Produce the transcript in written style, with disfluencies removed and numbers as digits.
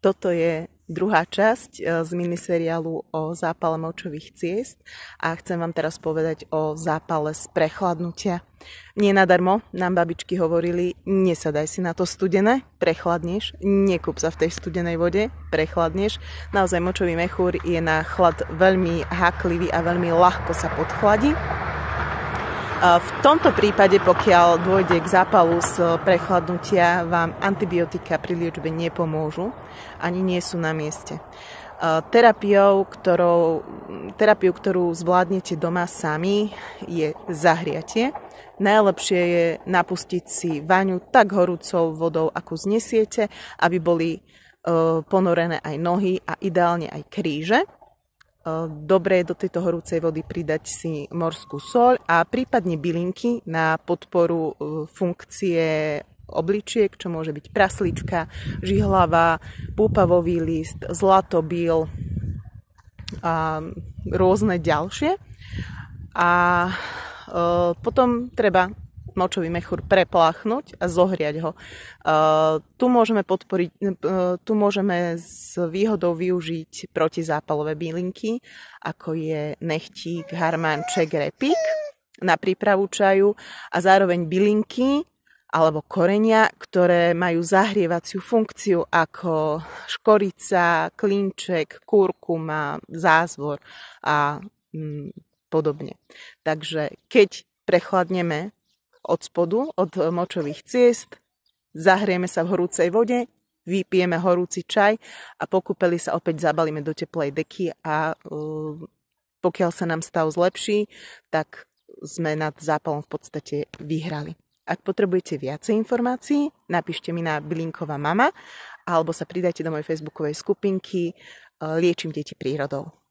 Toto je druhá časť z miniseriálu o zápale močových ciest a chcem vám teraz povedať o zápale z prechladnutia. Nie nadarmo nám babičky hovorili, nesadaj si na to studené, prechladneš, nekúp sa v tej studenej vode, prechladneš. Naozaj močový mechúr je na chlad veľmi háklivý a veľmi ľahko sa podchladí. V tomto prípade, pokiaľ dôjde k zápalu z prechladnutia, vám antibiotika pri liečbe nepomôžu, ani nie sú na mieste. Terapiu, ktorú zvládnete doma sami, je zahriatie. Najlepšie je napustiť si vaňu tak horúcou vodou, ako znesiete, aby boli ponorené aj nohy a ideálne aj kríže. Dobre je do tejto horúcej vody pridať si morskú soľ a prípadne bylinky na podporu funkcie obličiek, čo môže byť praslička, žihlava, púpavový list, zlatobil a rôzne ďalšie. A potom treba močový mechúr prepláchnuť a zohriať ho. Tu môžeme s výhodou využiť protizápalové bylinky, ako je nechtík, harmanček, repík na prípravu čaju a zároveň bylinky alebo korenia, ktoré majú zahrievaciu funkciu ako škorica, klinček, kurkuma, zázvor a podobne. Takže keď prechladneme od spodu, od močových ciest, zahrieme sa v horúcej vode, vypijeme horúci čaj a po kúpeli sa opäť zabalíme do teplej deky a pokiaľ sa nám stav zlepší, tak sme nad zápalom v podstate vyhrali. Ak potrebujete viacej informácií, napíšte mi na Bylinková mama alebo sa pridajte do mojej facebookovej skupinky Liečím deti prírodou.